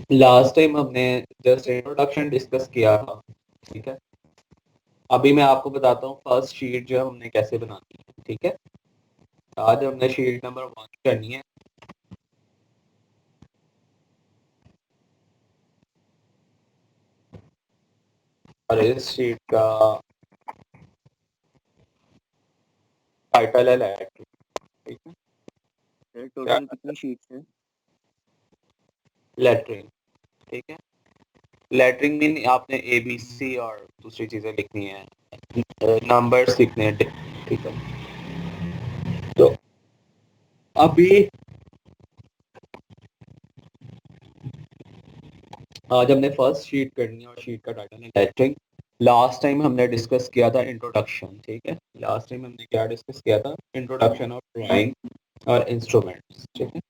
Last time हमने just introduction discuss किया था, ठीक है। अभी मैं आपको बताता हूँ फर्स्ट शीट जो है हमने कैसे बनानी है, ठीक है। आज हमने शीट नंबर 1 करनी है। और इस शीट का टाइटल है लैट्रिन, ठीक है। टोटल कितनी शीट्स हैं? लैट्रिन, ठीक है। लैट्रिन मीन आपने ABC और दूसरी चीजें लिखनी है, नंबर्स लिखने हैं, ठीक है। तो अभी आज हमने फर्स्ट शीट करनी है और शीट का टाइटल है लैट्रिन। लास्ट टाइम हमने डिस्कस किया था इंट्रोडक्शन, ठीक है। लास्ट टाइम हमने क्या डिस्कस किया था? इंट्रोडक्शन ऑफ ड्राइंग और इंस्ट्रूमेंट्स, ठीक है।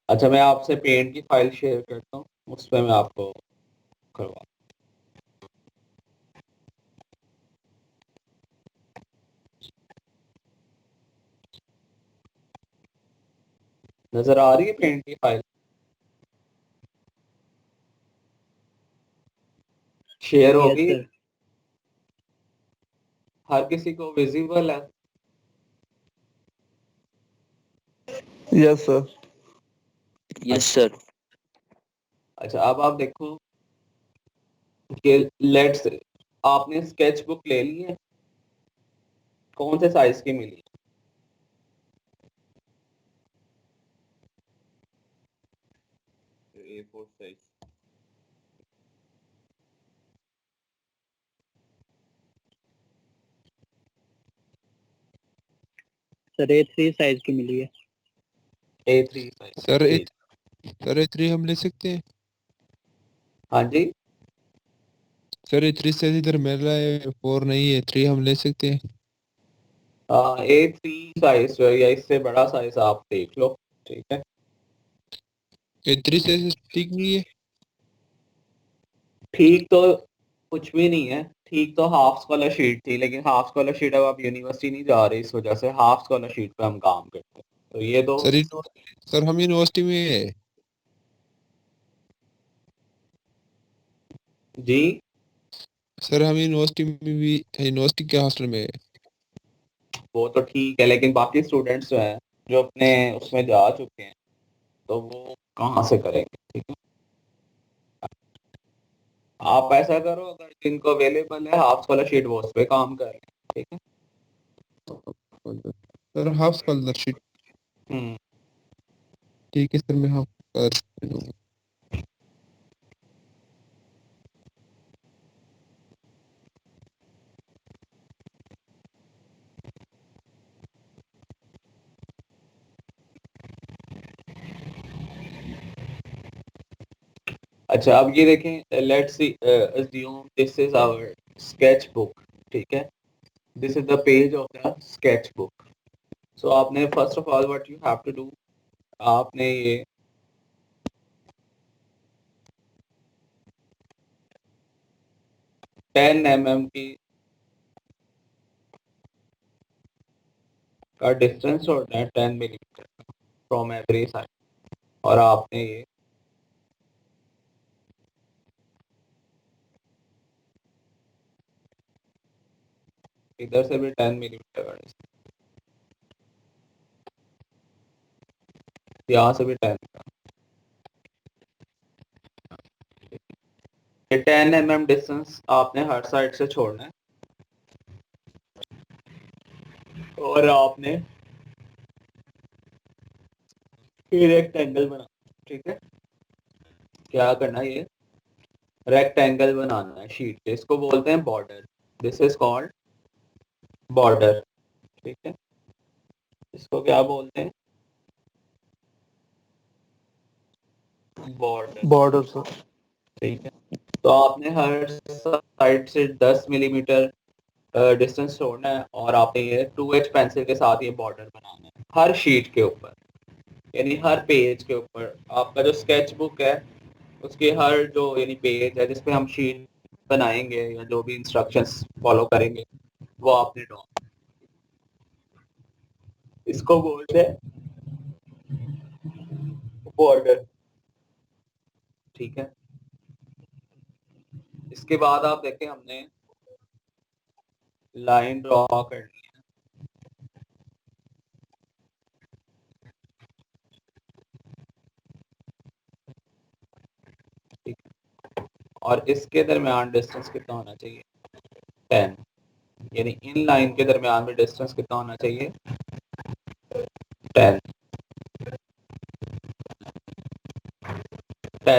अच्छा, मैं आपसे पेंट की फाइल शेयर करता हूँ, उस पर मैं आपको करवा। नजर आ रही है पेंट की फाइल? शेयर होगी? सर। हर किसी को विजिबल है? Yes sir. Yes sir. अच्छा, अब आप देखो कि लेट्स, आपने स्केच बुक ले ली है, कौन से साइज की मिली? A4 size. Sir A3 size की मिली है। A3 साइज, सर ठीक। सर A3 हम ले सकते हैं? हाँ जी। सर A3 साइज इधर मिल रहा है, 4 नहीं है, 3 हम ले सकते हैं? A3 साइज या इससे बड़ा साइज आप देख लो, ठीक है। A3 साइज ठीक नहीं है? ठीक तो कुछ भी नहीं है, ठीक तो हाफ स्कॉलरशीट थी, लेकिन हाफ स्कॉलरशीट अब आप यूनिवर्सिटी नहीं जा रहे, इस वजह से हाफ स्कॉलरशीट पे हम काम करते हैं, तो ये तो। सर सर हम यूनिवर्सिटी में है। जी। सर हम यूनिवर्सिटी में भी, यूनिवर्सिटी के हॉस्टल में है। वो तो ठीक है, लेकिन बाकी स्टूडेंट्स जो हैं, जो अपने उसमें जा चुके हैं, तो वो कहाँ से करेंगे, ठीक है। आप ऐसा करो, अगर जिनको अवेलेबल है हाफ स्कॉलरशीट, वो उस पर काम करें, ठीक है। सर हाफ स्कॉलरशिप, हम्म। ठीक है सर, मैं हाफ स्कॉलरशिप दूंगा। अच्छा, अब ये देखें, let's see assume this is our sketch book, ठीक है। This is the page of the sketch book. So आपने first of all what you have to do, आपने ये 10 mm की का डिस्टेंस होता है, 10 mm फ्रॉम एवरी साइड। और आपने ये इधर से भी 10 mm का distance, यहाँ से भी 10 ये 10 mm डिस्टेंस आपने हर साइड से छोड़ना है। और आपने फिर रेक्टेंगल बना, ठीक है। क्या करना है? ये रेक्टेंगल बनाना है शीट पे, इसको बोलते हैं border. This is called border, ठीक है। इसको क्या बोलते हैं? Border, border sir. ठीक है। तो आपने हर साइड से 10 mm डिस्टेंस छोड़ना है, और आपने ये 2H पेंसिल के साथ ये बॉर्डर बनाना है हर शीट के ऊपर, यानी हर पेज के ऊपर। आपका जो स्केच बुक है, उसके हर जो यानी पेज है जिसपे हम शीट बनाएंगे या जो भी इंस्ट्रक्शंस फॉलो करेंगे, वो आपने ड्रॉ। इसको बोलते हैं बॉर्डर, ठीक है। इसके बाद आप देखें हमने लाइन ड्रॉ करनी है, ठीक है। और इसके दरमियान डिस्टेंस कितना होना चाहिए? 10, यानी इन लाइन के दरमियान में डिस्टेंस कितना होना चाहिए? 10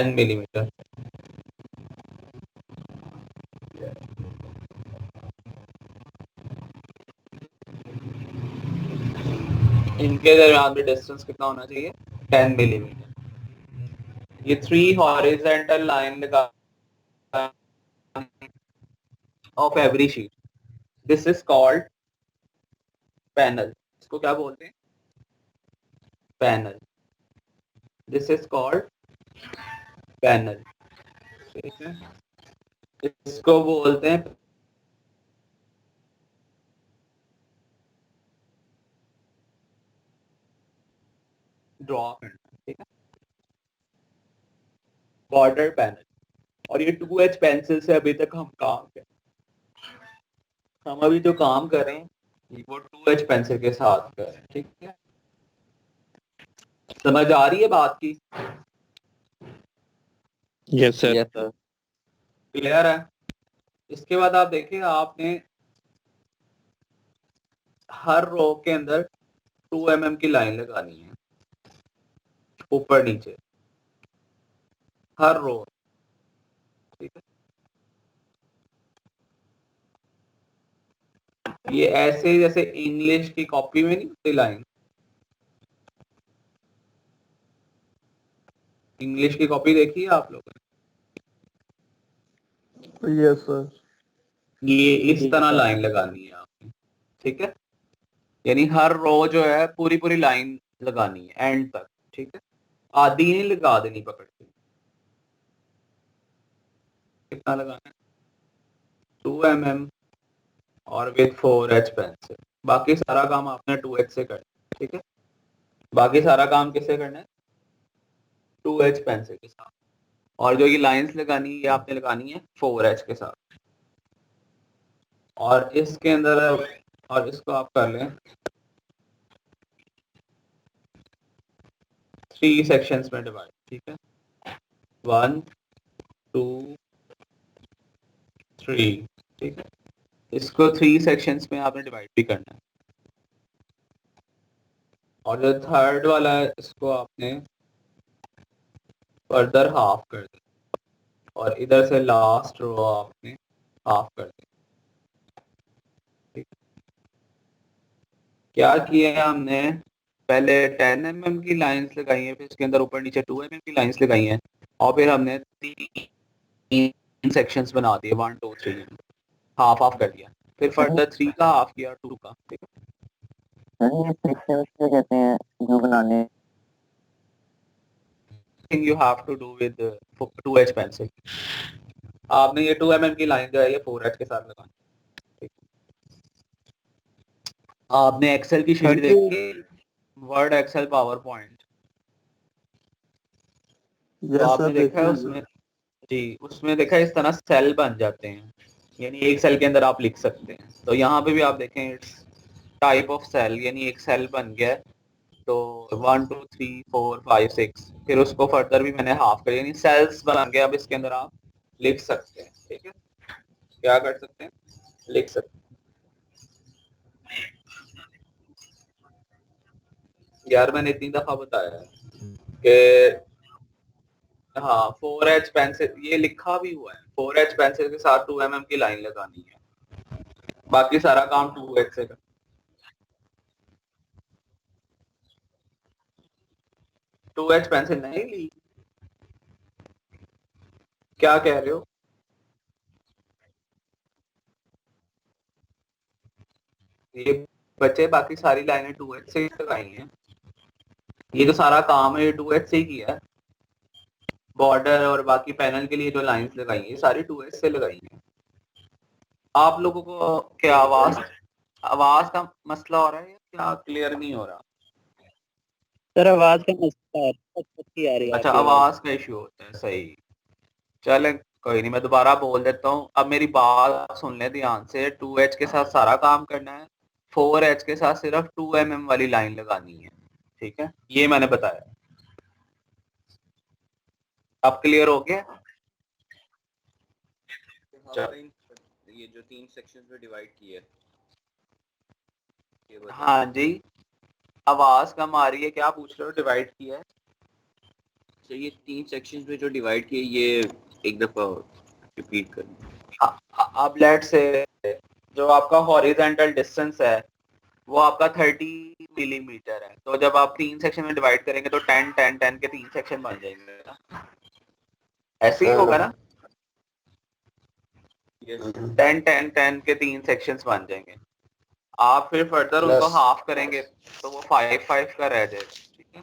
मिलीमीटर। इनके दरमियान में डिस्टेंस कितना होना चाहिए? 10 मिलीमीटर। ये 3 हॉरिजॉन्टल लाइन लगा of every sheet, this is called panel. इसको क्या बोलते हैं? Panel. This is called panel, ठीक है। इसको बोलते हैं ड्रॉ करना, ठीक है, बॉर्डर पैनल। और ये 2H पेंसिल से अभी तक हम काम कर, हम अभी जो काम कर रहे हैं वो 2H पेंसिल के साथ कर रहे हैं, ठीक है। समझ आ रही है बात की? Yes sir. Yes sir. Clear है? इसके बाद आप देखिए, आपने हर रो के अंदर 2 mm की लाइन लगानी है, ऊपर नीचे हर रो, ठीक है। ये ऐसे जैसे इंग्लिश की कॉपी में नहीं होती लाइन, इंग्लिश की कॉपी देखी है आप लोगों यस सर। ने? ये इस तरह लाइन लगानी है आपने, ठीक है। यानी हर रो जो है पूरी पूरी लाइन लगानी है एंड तक, ठीक है। आधी नहीं लगा देनी पकड़ के। कितना लगाना है? 2 mm और विद 4H पेंसिल। बाकी सारा काम आपने 2H से करना है, ठीक है। बाकी सारा काम किससे करना है? 2H पेंसिल के साथ। और जो ये लाइंस लगानी है ये आपने लगानी है 4H के साथ। और इसके अंदर, और इसको आप कर लें 3 सेक्शंस में डिवाइड, ठीक है। 1 2 3, ठीक है। इसको 3 सेक्शंस में आपने डिवाइड भी करना है। और जो थर्ड वाला है इसको आपने फर्दर हाफ कर दें, और इधर से लास्ट रो आपने हाफ कर दें, ठीक। क्या किया है हमने? पहले 10 mm की लाइंस लगाई है, फिर इसके अंदर ऊपर नीचे 2 mm की लाइंस लगाई हैं, और फिर हमने 3 सेक्शंस बना दिए, 1 2 3, हाफ हाफ कर दिया। फिर फर्दर 3 का हाफ किया, 2 का, ठीक है। ये सेक्शंस क्या कहते हैं जो बनाने? Thing you have to do with 2H pencil. आपने ये 2 mm की लाइन जो है ये 4H के साथ लगानी, ठीक। आपने एक्सेल की शीट देखी, वर्ड एक्सेल पावर पॉइंट, तो आपने देखा है उसमें, जी उसमें देखा है इस तरह सेल बन जाते हैं, यानी एक सेल के अंदर आप लिख सकते हैं। तो यहाँ पे भी आप देखें इट्स टाइप ऑफ सेल, यानी एक सेल बन गया है। तो 1 2 3 4 5 6, फिर उसको फर्दर भी मैंने हाफ कर, यानी सेल्स बन गया। अब इसके अंदर आप लिख सकते हैं, ठीक है। क्या कर सकते हैं? लिख सकते हैं। यार मैंने इतनी दफा बताया है कि हाँ 4H पेंसिल, ये लिखा भी हुआ है, 4H पेंसिल के साथ 2 mm की लाइन लगानी है, बाकी सारा काम 2H से कर। 2H पेंसिल नहीं ली? क्या कह रहे हो? ये बच्चे बाकी सारी लाइनें 2H से ही लगाई हैं, ये तो सारा काम है ये 2H से ही किया है। बॉर्डर और बाकी पैनल के लिए जो लाइंस लगाई हैं ये सारी 2H से लगाई हैं। आप लोगों को क्या आवाज का मसला हो रहा है या क्या क्लियर नहीं हो रहा? सर आवाज का मसला है, अच्छी आ रही है अच्छा, आपकी आवाज। आवाज का इश्यू होता है, सही। चले, कोई नहीं, मैं दोबारा बोल देता हूँ। अब मेरी बात सुन ले ध्यान से। 2H के साथ सारा काम करना है, 4H के साथ सिर्फ 2 mm वाली लाइन लगानी है, ठीक है? ये मैंने बताया। अब क्लियर हो गया? ये जो 3 सेक्शंस में डिवाइड किया है, ये बताओ। हाँ जी, आवाज कम आ रही है, क्या पूछ रहे हो? डिवाइड किया है? तो ये 3 सेक्शंस में जो डिवाइड किए, ये एक दफा रिपीट करना। अब लेट से जो आपका हॉरिजॉन्टल डिस्टेंस है वो आपका 30 मिलीमीटर है। तो जब आप 3 सेक्शन में डिवाइड करेंगे तो 10 10 10 के 3 सेक्शन बन जाएंगे ना, ऐसे ही होगा ना? 10 10 10 के 3 सेक्शंस बन जाएंगे। आप फिर फर्दर उनको हाफ करेंगे तो वो 5 5 का रह जाएगा, ठीक है?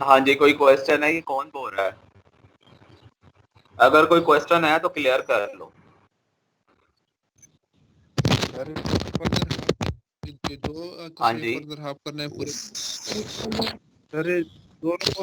हाँ जी, कोई क्वेश्चन है? ये कौन बोल रहा है? अगर कोई क्वेश्चन है तो क्लियर कर लो। अरे फर्दर ये दो तो हाँ सही जी, फर्दर हाफ करना है पूरे। अरे दोनों को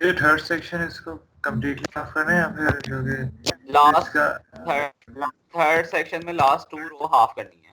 ये थर्ड सेक्शन इसको कंप्लीटली ऑफ करना है या फिर जो कि लास्ट इसका थर्ड सेक्शन में लास्ट 2 रो हाफ करनी है।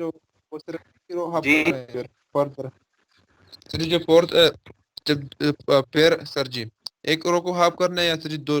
जो वो सिर्फ जीरो हाफ जी, करना है फिर फर्दर। फिर जो फोर्थ जब पैर सर जी एक रो को हाफ करना है या फिर दो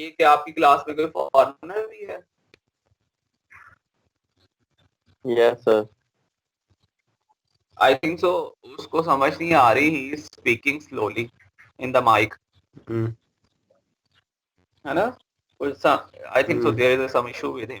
ये क्या आपकी क्लास में कोई फॉरेनर भी है? Yes sir. I think so. उसको समझ नहीं आ रही, he is speaking slowly in the mic, है ना? कुछ I think so there is some issue with him.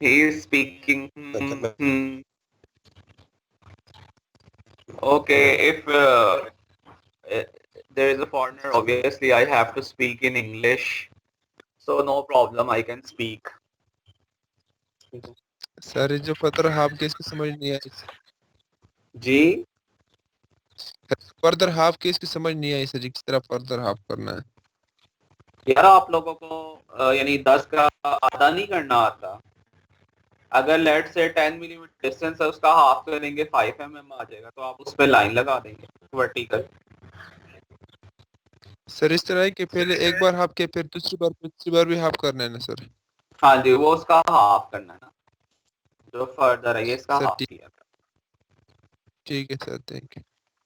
he is speaking. Okay, if there is a foreigner, obviously I have to speak in English, so no problem, I can speak. Sir जो further half case की समझ नहीं आई। जी, further half case की समझ नहीं आई sir जी, किस तरह further half करना है। यार आप लोगों को यानी 10 का आधा नहीं करना आता। अगर लेट से 10 मिलीमीटर डिस्टेंस है, उसका हाफ करेंगे 5 mm आ जाएगा, तो आप उस पर लाइन लगा देंगे वर्टिकल। सर इस तरह है कि पहले एक बार हाफ किया फिर दूसरी बार भी हाफ करना है ना सर? हाँ जी, वो उसका हाफ करना है ना, जो फर्दर है ये इसका सर हाफ किया। ठीक है सर, थैंक यू।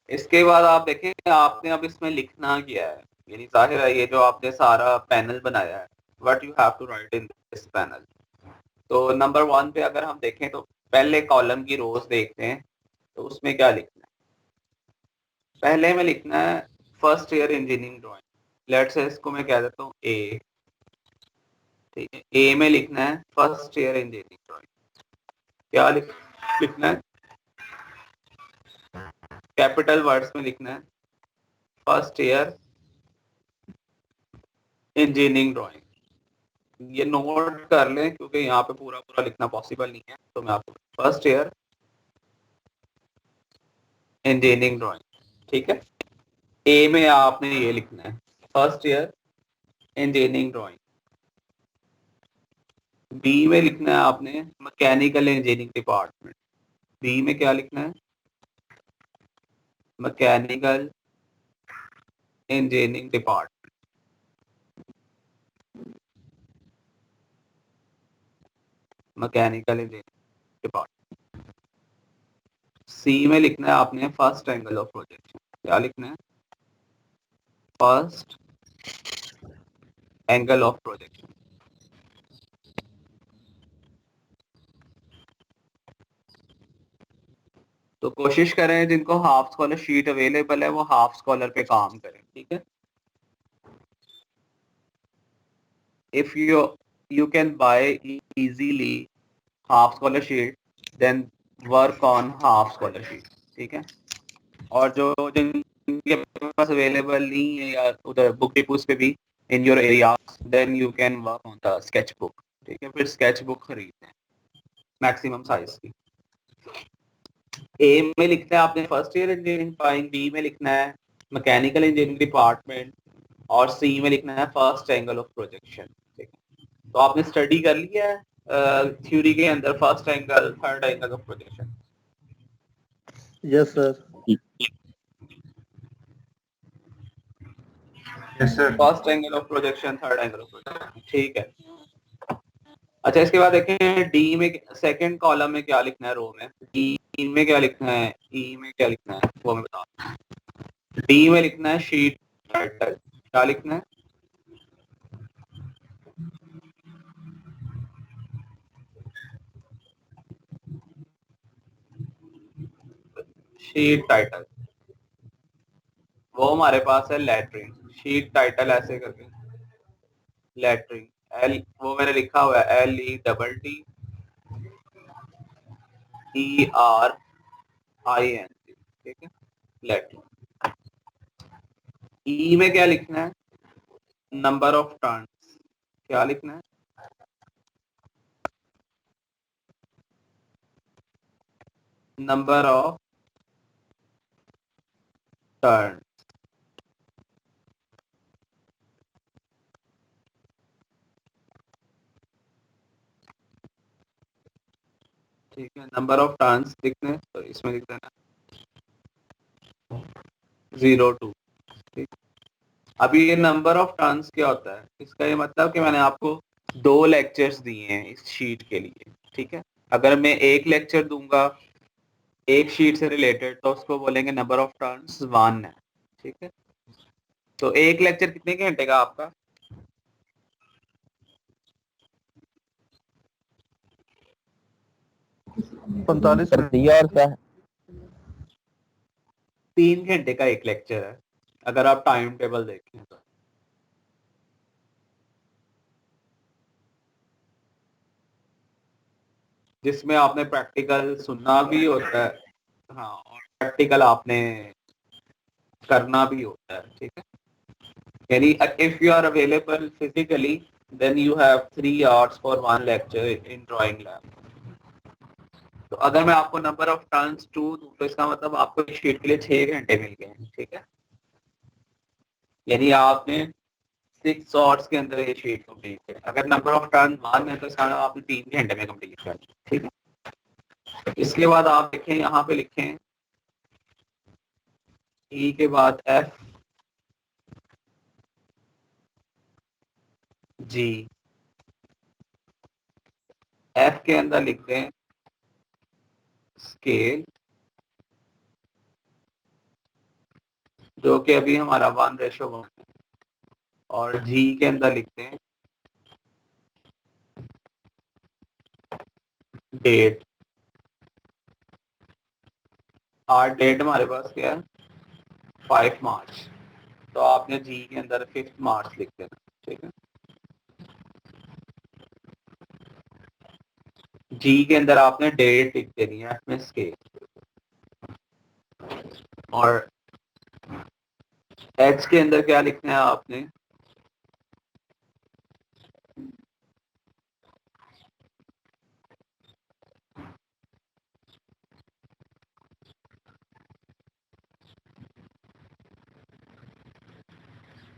इसके बाद आप देखें, आपने अब इसमें लिखना क्या है। यानी जाहिर है ये जो आपने सारा पैनल बनाया है, what you have to write in this panel. तो नंबर 1 पे अगर हम देखें तो पहले कॉलम की रोज देखते हैं, तो उसमें क्या लिखना है? पहले में लिखना है first year engineering drawing. Let say इसको मैं कह देता हूँ ए, ठीक है? ए में लिखना है फर्स्ट ईयर इंजीनियरिंग ड्राइंग। क्या लिखना है? कैपिटल वर्ड्स में लिखना है फर्स्ट ईयर इंजीनियरिंग ड्राइंग। ये नोट कर लें क्योंकि यहाँ पे पूरा पूरा लिखना पॉसिबल नहीं है, तो मैं आपको फर्स्ट ईयर इंजीनियरिंग ड्राइंग, ठीक है? ए में आपने ये लिखना है first year engineering drawing. B में लिखना है आपने मैकेनिकल इंजीनियरिंग डिपार्टमेंट। बी में क्या लिखना है? Mechanical engineering department. Mechanical engineering department. C में लिखना है आपने फर्स्ट एंगल ऑफ प्रोजेक्शन। क्या लिखना है? First angle of projection. तो कोशिश करें जिनको हाफ स्कॉलर शीट अवेलेबल है वो हाफ स्कॉलर पे काम करें, ठीक है? if you can buy easily half scholar sheet, then work on half scholar sheet. ठीक है, और जो जिनके पास अवेलेबल नहीं है या उधर बुक डिपोज पे भी in your area, then you can work on the sketch book. ठीक है, फिर स्केच बुक खरीदते हैं मैक्सिमम साइज की. ए में लिखना है आपने फर्स्ट ईयर इंजीनियरिंग पाएंगे, बी में लिखना है मैकेनिकल इंजीनियरिंग डिपार्टमेंट, और सी में लिखना है फर्स्ट एंगल ऑफ प्रोजेक्शन. ठीक है, तो आपने स्टडी कर लिया है थ्योरी के अंदर first angle, third angle of projection. Yes sir. Yes sir. First angle of projection, third angle of projection. ठीक है. अच्छा, इसके बाद देखें डी में सेकंड कॉलम में क्या लिखना है, रो में. ई में क्या लिखना है, ई में क्या लिखना है वो मैं बता दूं. डी में लिखना है शीट टाइटल. क्या लिखना है, शीट टाइटल. वो हमारे पास है लेटरिंग. शीट टाइटल ऐसे करके लेटरिंग, एल वो मैंने लिखा हुआ है LETTERING. ठीक है, लेटरिंग. ई में क्या लिखना है, नंबर ऑफ टर्न्स. क्या लिखना है, नंबर ऑफ टर्न. ठीक है, नंबर ऑफ टर्न्स लिखने हैं, तो इसमें लिख देना 02. ठीक. अभी ये नंबर ऑफ टर्न्स क्या होता है, इसका ये मतलब कि मैंने आपको 2 लेक्चर्स दिए हैं इस शीट के लिए. ठीक है, अगर मैं एक लेक्चर दूंगा एक शीट से रिलेटेड तो उसको बोलेंगे नंबर ऑफ टर्न्स 1 है. ठीक है, तो एक लेक्चर कितने घंटे का आपका, 45 मिनट. 3 घंटे का एक लेक्चर है अगर आप टाइम टेबल देखें तो. जिसमें आपने प्रैक्टिकल सुनना भी होता है, हाँ, और प्रैक्टिकल आपने करना भी होता है. ठीक है, यानी if you are available physically then you have 3 hours for 1 lecture in drawing lab. तो अगर मैं आपको नंबर ऑफ टर्न्स 2 दूं तो इसका मतलब आपको इस शीट के लिए 6 घंटे मिल गए हैं. ठीक है, यानी आपने 6 hours के अंदर ये शीट कंप्लीट है. अगर नंबर ऑफ टर्न 1 है तो इसका मतलब आपने 3 घंटे में कंप्लीट कर. ठीक है, इसके बाद आप देखें यहाँ पे लिखें ई के बाद F G. F के अंदर लिख दें स्केल, जो कि अभी हमारा 1:1 है, और G के अंदर लिखते हैं डेट. आज डेट हमारे पास क्या है, 5 मार्च, तो आपने G के अंदर 5 मार्च लिख देना. ठीक है, G के अंदर आपने डेट लिख देनी है में स्केल, और H के अंदर क्या लिखना है आपने,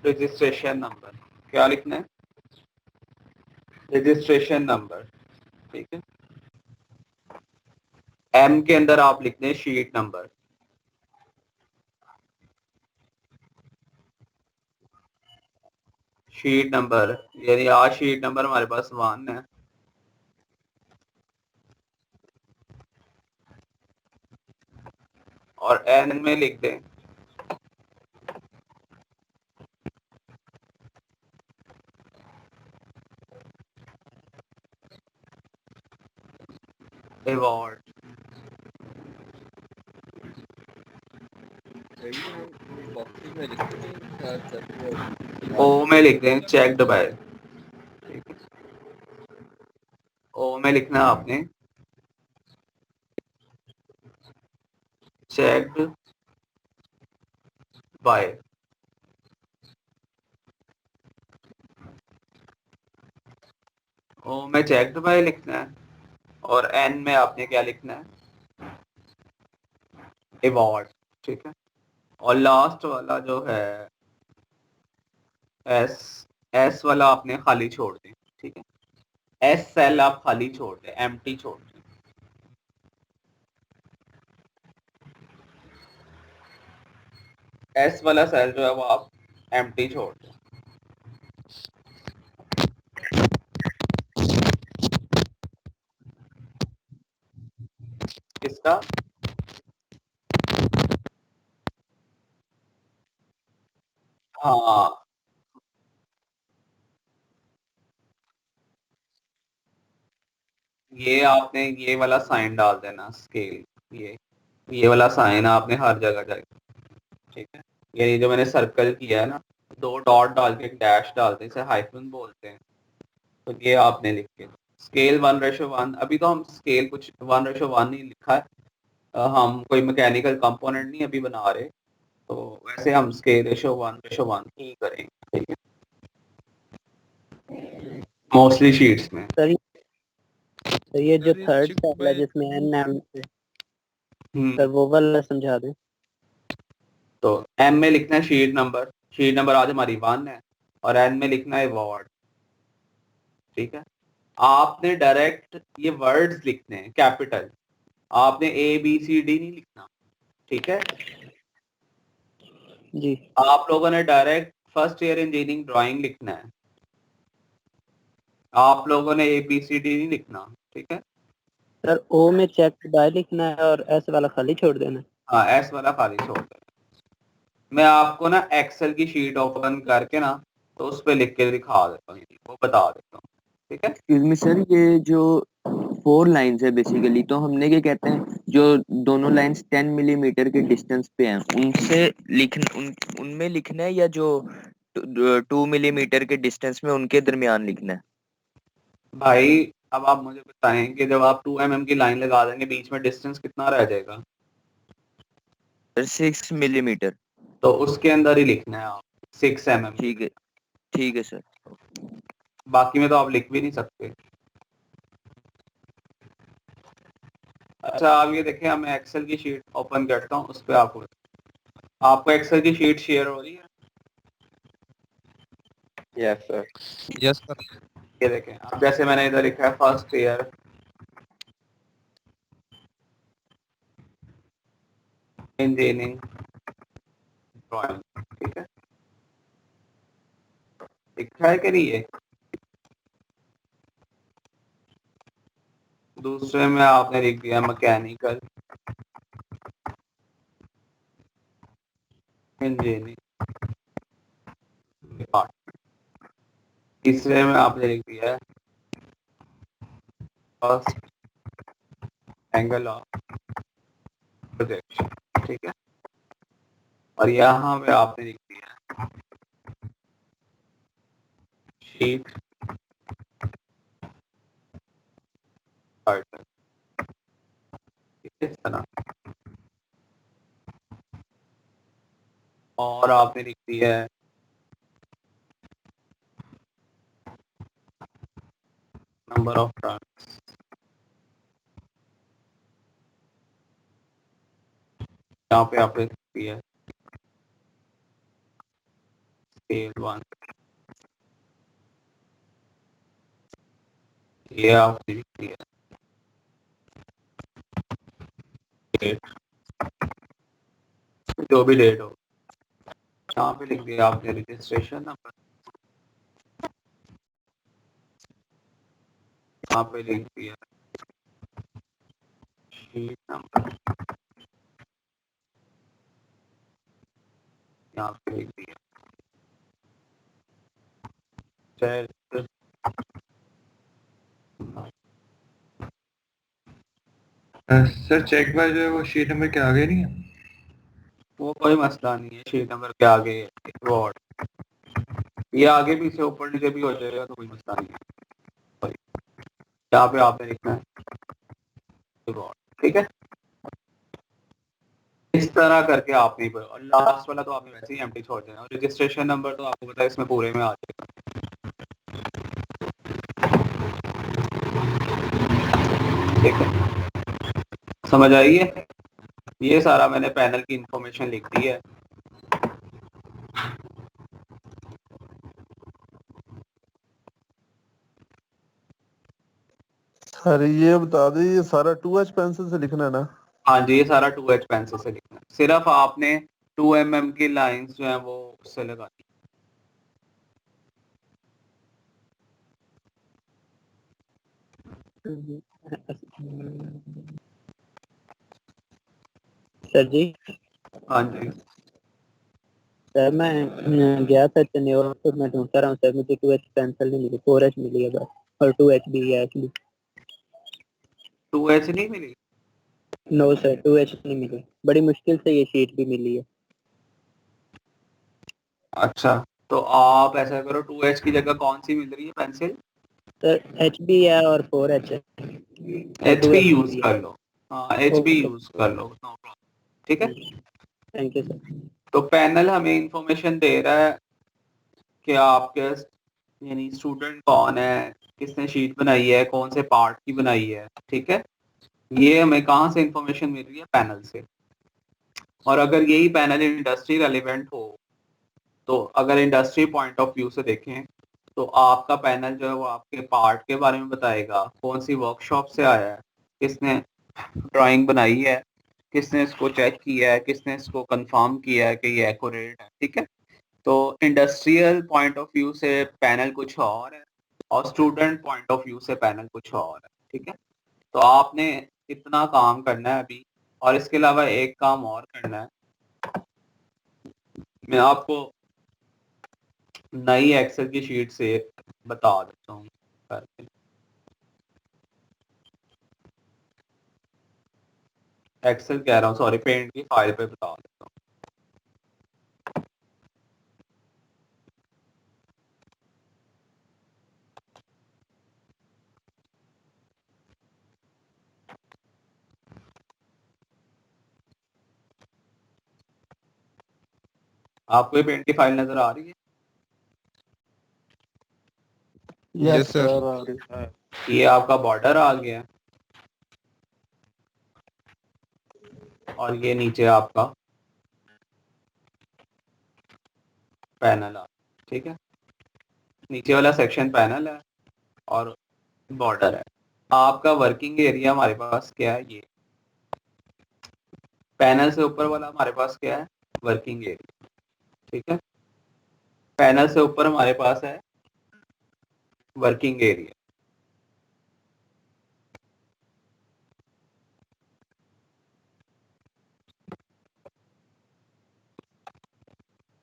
रजिस्ट्रेशन नंबर. क्या लिखना है, रजिस्ट्रेशन नंबर. ठीक है, M के अंदर आप लिखते हैं शीट नंबर. शीट नंबर यानी आज शीट नंबर हमारे पास 1 है. और N में लिख दें अवार्ड. O में लिख दें चेक्ड बाय. ठीक है, ओ में लिखना है आपने चेक्ड बाय, ओ में चेक्ड बाय लिखना है, और एन में आपने क्या लिखना है, अवार्ड। ठीक है, और लास्ट वाला जो है एस, एस वाला आपने खाली छोड़ दें। ठीक है, एस सेल आप खाली छोड़ दें, एम्प्टी छोड़ दें। एस वाला सेल जो है वो आप एम्प्टी छोड़ दें। किसका? हाँ, ये आपने ये वाला साइन डाल देना, स्केल, ये वाला साइन आपने हर जगह जाएगा। ठीक है, ये जो मैंने सर्कल किया है ना, 2 डॉट डाल के एक डैश डालते हैं, इसे हाइफन बोलते हैं। तो ये आपने लिख के स्केल 1:1। अभी तो हम स्केल कुछ 1:1 नहीं लिखा है, हम कोई मैकेनिकल कंपोनेंट नहीं अभी बना रहे, तो वैसे हम स्केल रेशो 1:1 ही करेंगे। ठीक है, मोस्टली शीट्स में। सर ये जो सर, ये थर्ड शिफ्ट सेल है बाय जिसमें एन एम हम्म, सर वो वाला समझा दें। तो एम में लिखना है शीट नंबर आज हमारी 1 है, और एन में लिखना है अवार्ड। ठीक है, आपने डायरेक्ट ये वर्ड्स लिखने हैं कैपिटल, आपने ABCD नहीं लिखना। ठीक है, जी आप लोगों ने direct first year engineering drawing लिखना है, आप लोगों ने ABCD नहीं लिखना। ठीक है, सर, ओ में चेक बाय लिखना है और एस वाला खाली छोड़ देना है। हाँ, एस वाला खाली छोड़ देना। मैं आपको ना एक्सेल की शीट ओपन करके ना तो उस पर लिख के दिखा देता हूँ, वो बता देता हूँ। ठीक है, एक्सक्यूज मी सर, ये जो 4 लाइंस है बेसिकली, तो हमने क्या कहते हैं, जो दोनों लाइंस 10 मिलीमीटर के डिस्टेंस पे हैं उनसे उनमें लिखना है, या जो 2 मिलीमीटर के डिस्टेंस में उनके दरमियान लिखना है? भाई अब आप मुझे बताएं कि जब आप 2 mm की लाइन लगा देंगे बीच में डिस्टेंस कितना रह जाएगा? Sir 6 millimetre. तो उसके अंदर ही लिखना है आप 6 mm। ठीक है सर। बाकी में तो आप लिख भी नहीं सकते। अच्छा, आप ये देखें, मैं एक्सेल की शीट ओपन करता हूँ, उस पर आपको एक्सेल की शीट शेयर हो रही है? Yes sir. Yes sir. ये देखें, अब जैसे मैंने इधर लिखा है फर्स्ट ईयर इंजीनियरिंग ड्राइंग। ठीक है, लिखा है कि नहीं है? दूसरे में आपने लिख दिया मैकेनिकल इंजीनियरिंग डिपार्टमेंट। तीसरे में आपने लिख दिया है फर्स्ट एंगल ऑफ प्रोजेक्शन। ठीक है, और यहाँ पे आपने लिख दिया है शीट टाइटल। इस तरह, और आपने लिख दिया है नंबर ऑफ टर्न्स। यहाँ पे आपने लिख दिया है स्केल 1। ये आपने लिख दिया डेट, जो भी डेट हो। यहाँ पे लिख दिया आपने रजिस्ट्रेशन नंबर, यहाँ पे लिख दिया शीट नंबर, यहाँ पे लिख दिया चेक। सर चेक बाय जो है वो शीट नंबर के आगे नहीं है? वो कोई मसला नहीं है, शीट नंबर के आगे अवार्ड, ये आगे पीछे ऊपर नीचे भी हो जाएगा तो कोई मसला नहीं है। यहाँ पे आपने लिखना है, ठीक है। इस तरह करके आपने और लास्ट वाला तो आपने वैसे ही एम्प्टी छोड़ देना, और रजिस्ट्रेशन नंबर तो आपको पता है इसमें पूरे में आ जाएगा। ठीक है, समझ आई है? ये सारा मैंने पैनल की इंफॉर्मेशन लिख दी है। सर ये बता दें, ये सारा 2H पेंसिल से लिखना है ना? हाँ जी, ये सारा 2H पेंसिल से लिखना है, सिर्फ आपने 2 mm की लाइंस जो है वो उससे लगानी। सर जी, हाँ जी, सर मैं गया था चेन्नई और फिर मैं ढूंढता रहा हूँ सर, मुझे 2H पेंसिल नहीं मिली, 4H मिली है बस, और 2H भी है एक्चुअली। 2H नहीं मिली? नो सर, 2H नहीं मिली, बड़ी मुश्किल से ये शीट भी मिली है। अच्छा, तो आप ऐसा करो, 2H की जगह कौन सी मिल रही है पेंसिल? सर H भी है और 4H है। HB यूज कर लो। हाँ, HB ओके। यूज कर लो, नो प्रॉब्लम। ठीक है, थैंक यू सर। तो पैनल हमें इंफॉर्मेशन दे रहा है कि आपके यानी स्टूडेंट कौन है, किसने शीट बनाई है, कौन से पार्ट की बनाई है। ठीक है, ये हमें कहाँ से इंफॉर्मेशन मिल रही है? पैनल से। और अगर यही पैनल इंडस्ट्री रेलिवेंट हो, तो अगर इंडस्ट्री पॉइंट ऑफ व्यू से देखें तो आपका पैनल जो है वो आपके पार्ट के बारे में बताएगा, कौन सी वर्कशॉप से आया है, किसने ड्राइंग बनाई है, किसने इसको चेक किया है, किसने इसको कंफर्म किया है कि ये एक्यूरेट है। ठीक है, तो इंडस्ट्रियल पॉइंट ऑफ व्यू से पैनल कुछ और है और स्टूडेंट पॉइंट ऑफ व्यू से पैनल कुछ और है। ठीक है, तो आपने इतना काम करना है अभी, और इसके अलावा एक काम और करना है। मैं आपको नई एक्सेल की शीट से बता देता हूँ। एक्सेल कह रहा हूँ, सॉरी, पेंट की फाइल पे बता देता हूँ। आपको ये पेंट की फाइल नजर आ रही है? Yes sir. ये आपका बॉर्डर आ गया और ये नीचे आपका पैनल आ, ठीक है, नीचे वाला सेक्शन पैनल है और बॉर्डर है। आपका वर्किंग एरिया हमारे पास क्या है? ये पैनल से ऊपर वाला हमारे पास क्या है? Working area. ठीक है, पैनल से ऊपर हमारे पास है वर्किंग एरिया।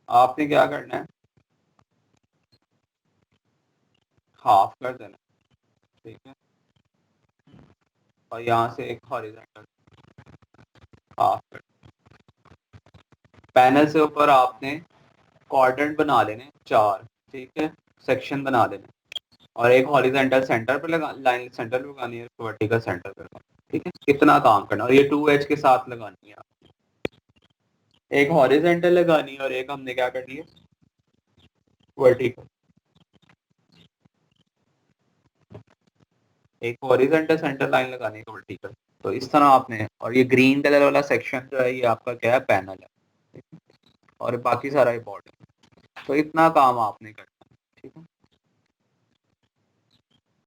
आपने क्या करना है? हाफ कर देना। ठीक है, और यहाँ से एक हॉरिजॉन्टल हाफ कर। पैनल से ऊपर आपने क्वाड्रेंट बना लेने 4। ठीक है, सेक्शन बना देने, और एक हॉरिजॉन्टल सेंटर पे लगा, लाइन सेंटर पे लगानी है, वर्टिकल सेंटर पे लगानी है। ठीक है, कितना काम करना, और ये 2H के साथ लगानी है। एक हॉरिजॉन्टल लगानी है और एक हमने क्या करनी है? वर्टिकल। एक हॉरिजॉन्टल सेंटर लाइन लगानी है, वर्टिकल। तो इस तरह आपने, और ये ग्रीन कलर वाला सेक्शन जो है ये आपका क्या है? पैनल है। और बाकी सारा ये बॉर्डर। तो इतना काम आपने करना।